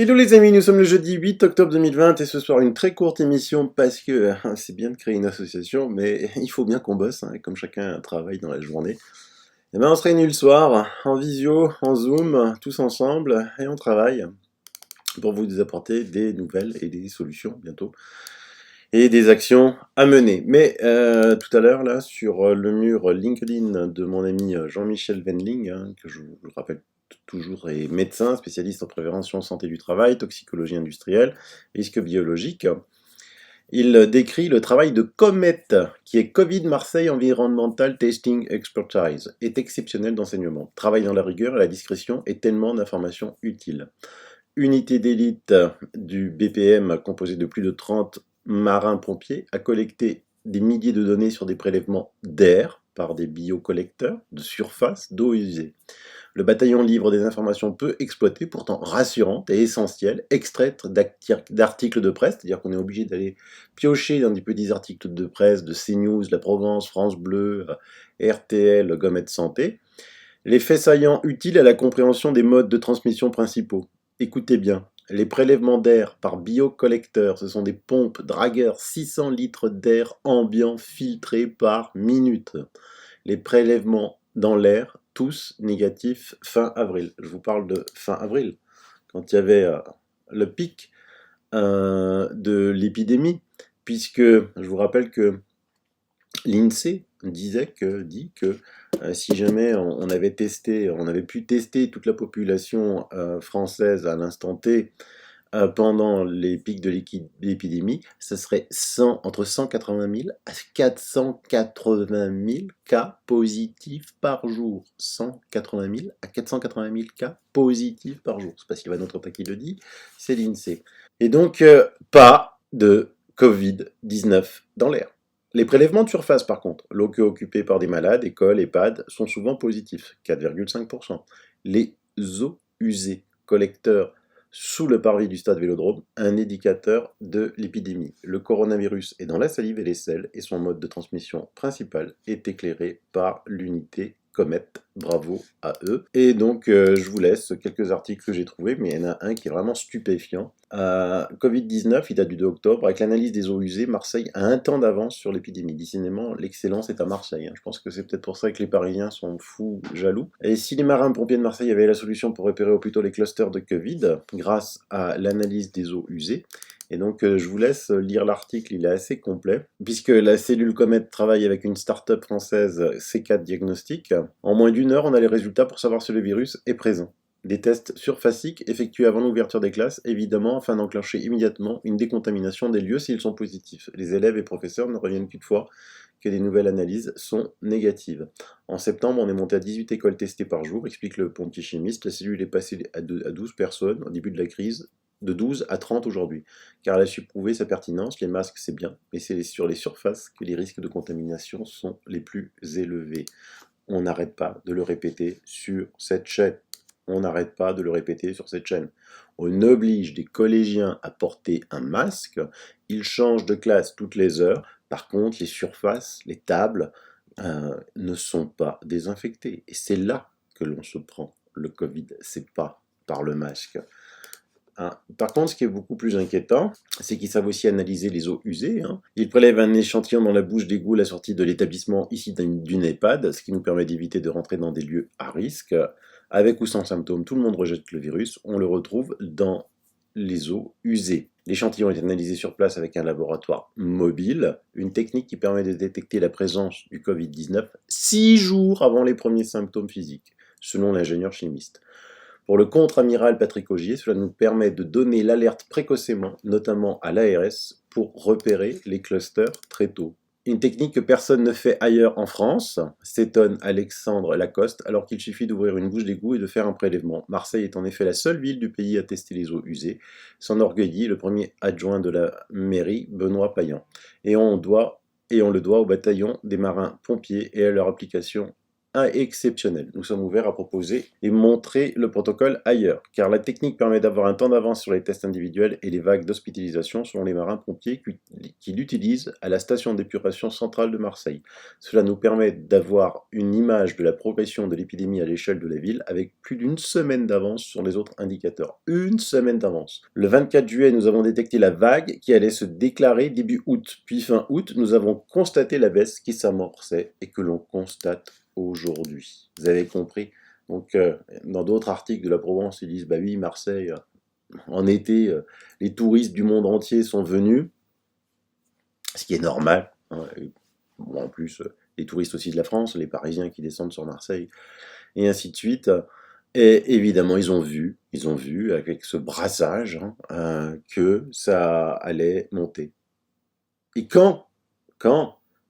Hello les amis, nous sommes le jeudi 8 octobre 2020 et ce soir une très courte émission parce que c'est bien de créer une association mais il faut bien qu'on bosse, et comme chacun travaille dans la journée. Et ben on se réunit le soir en visio, en zoom, tous ensemble et on travaille pour vous apporter des nouvelles et des solutions bientôt et des actions à mener. Mais tout à l'heure là sur le mur LinkedIn de mon ami Jean-Michel Wendling, que je vous le rappelle toujours est médecin, spécialiste en prévention santé du travail, toxicologie industrielle, risque biologique. Il décrit le travail de Comet, qui est Covid Marseille Environmental Testing Expertise, est exceptionnel d'enseignement. Travaille dans la rigueur et la discrétion et tellement d'informations utiles. Unité d'élite du BPM composée de plus de 30 marins-pompiers a collecté des milliers de données sur des prélèvements d'air par des biocollecteurs de surface d'eau usée. Le bataillon livre des informations peu exploitées, pourtant rassurantes et essentielles, extraites d'articles de presse, c'est-à-dire qu'on est obligé d'aller piocher dans des petits articles de presse de CNews, La Provence, France Bleu, RTL, Gomet Santé. Les faits saillants utiles à la compréhension des modes de transmission principaux. Écoutez bien, les prélèvements d'air par biocollecteurs, ce sont des pompes dragueurs 600 litres d'air ambiant filtré par minute. Les prélèvements dans l'air, tous négatifs fin avril. Je vous parle de fin avril, quand il y avait le pic de l'épidémie, puisque je vous rappelle que l'INSEE dit que si jamais on avait pu tester toute la population française à l'instant T pendant les pics de l'épidémie, ce serait entre 180 000 à 480 000 cas positifs par jour. 180 000 à 480 000 cas positifs par jour. C'est pas Sylvain Notre qui le dit, c'est l'INSEE. Et donc, pas de Covid-19 dans l'air. Les prélèvements de surface, par contre, locaux occupés par des malades, écoles, EHPAD, sont souvent positifs, 4,5%. Les eaux usées, collecteurs sous le parvis du stade Vélodrome, un indicateur de l'épidémie. Le coronavirus est dans la salive et les selles et son mode de transmission principal est éclairé par l'unité Comet. Bravo à eux. Et donc, je vous laisse quelques articles que j'ai trouvés, mais il y en a un qui est vraiment stupéfiant. Covid-19, il date du 2 octobre. Avec l'analyse des eaux usées, Marseille a un temps d'avance sur l'épidémie. Décidément, l'excellence est à Marseille. Je pense que c'est peut-être pour ça que les Parisiens sont fous, jaloux. Et si les marins-pompiers de Marseille avaient la solution pour repérer au plus tôt les clusters de Covid, grâce à l'analyse des eaux usées, et donc, je vous laisse lire l'article, il est assez complet, puisque la cellule Comet travaille avec une start-up française C4 Diagnostic. En moins d'une heure, on a les résultats pour savoir si le virus est présent. Des tests surfaciques effectués avant l'ouverture des classes, évidemment, afin d'enclencher immédiatement une décontamination des lieux s'ils sont positifs. Les élèves et professeurs ne reviennent toutefois que les nouvelles analyses sont négatives. En septembre, on est monté à 18 écoles testées par jour, explique le pompier chimiste. La cellule est passée à 12 personnes au début de la crise, de 12 à 30 aujourd'hui, car elle a su prouver sa pertinence. Les masques, c'est bien, mais c'est sur les surfaces que les risques de contamination sont les plus élevés. On n'arrête pas de le répéter sur cette chaîne. On n'arrête pas de le répéter sur cette chaîne. On oblige des collégiens à porter un masque. Ils changent de classe toutes les heures. Par contre, les surfaces, les tables ne sont pas désinfectées. Et c'est là que l'on se prend le Covid. C'est pas par le masque. Par contre, ce qui est beaucoup plus inquiétant, c'est qu'ils savent aussi analyser les eaux usées. Ils prélèvent un échantillon dans la bouche d'égout à la sortie de l'établissement, ici d'une EHPAD, ce qui nous permet d'éviter de rentrer dans des lieux à risque. Avec ou sans symptômes, tout le monde rejette le virus. On le retrouve dans les eaux usées. L'échantillon est analysé sur place avec un laboratoire mobile, une technique qui permet de détecter la présence du Covid-19 6 jours avant les premiers symptômes physiques, selon l'ingénieur chimiste. Pour le contre-amiral Patrick Augier, cela nous permet de donner l'alerte précocement, notamment à l'ARS, pour repérer les clusters très tôt. Une technique que personne ne fait ailleurs en France, s'étonne Alexandre Lacoste, alors qu'il suffit d'ouvrir une bouche d'égout et de faire un prélèvement. Marseille est en effet la seule ville du pays à tester les eaux usées, s'enorgueillit le premier adjoint de la mairie, Benoît Payan. Et on le doit au bataillon des marins-pompiers et à leur application exceptionnel. Nous sommes ouverts à proposer et montrer le protocole ailleurs, car la technique permet d'avoir un temps d'avance sur les tests individuels et les vagues d'hospitalisation selon les marins-pompiers qui l'utilisent à la station d'épuration centrale de Marseille. Cela nous permet d'avoir une image de la progression de l'épidémie à l'échelle de la ville avec plus d'une semaine d'avance sur les autres indicateurs. Une semaine d'avance. Le 24 juillet, nous avons détecté la vague qui allait se déclarer début août. Puis fin août, nous avons constaté la baisse qui s'amorçait et que l'on constate aujourd'hui. Vous avez compris? Donc, dans d'autres articles de la Provence, ils disent, bah oui, Marseille, en été, les touristes du monde entier sont venus, ce qui est normal, hein. Bon, en plus, les touristes aussi de la France, les Parisiens qui descendent sur Marseille, et ainsi de suite. Et évidemment, ils ont vu avec ce brassage, hein, que ça allait monter. Et quand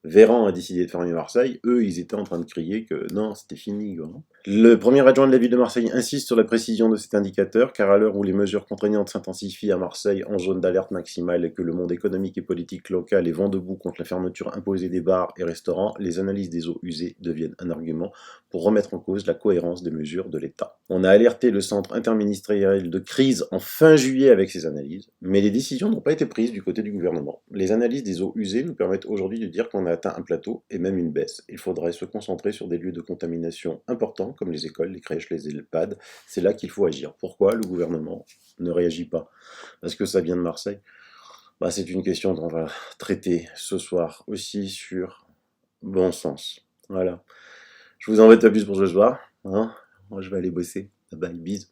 Véran a décidé de fermer Marseille, eux, ils étaient en train de crier que non, c'était fini, quoi. Le premier adjoint de la ville de Marseille insiste sur la précision de cet indicateur, car à l'heure où les mesures contraignantes s'intensifient à Marseille en zone d'alerte maximale et que le monde économique et politique local est vent debout contre la fermeture imposée des bars et restaurants, les analyses des eaux usées deviennent un argument pour remettre en cause la cohérence des mesures de l'État. On a alerté le centre interministériel de crise en fin juillet avec ces analyses, mais les décisions n'ont pas été prises du côté du gouvernement. Les analyses des eaux usées nous permettent aujourd'hui de dire qu'on a atteint un plateau et même une baisse. Il faudrait se concentrer sur des lieux de contamination importants comme les écoles, les crèches, les EHPAD. C'est là qu'il faut agir. Pourquoi le gouvernement ne réagit pas? Parce que ça vient de Marseille. Bah, c'est une question qu'on va traiter ce soir aussi sur bon sens. Voilà. Je vous embête pas plus pour ce soir, hein. Moi, je vais aller bosser. Bye bye, bisous.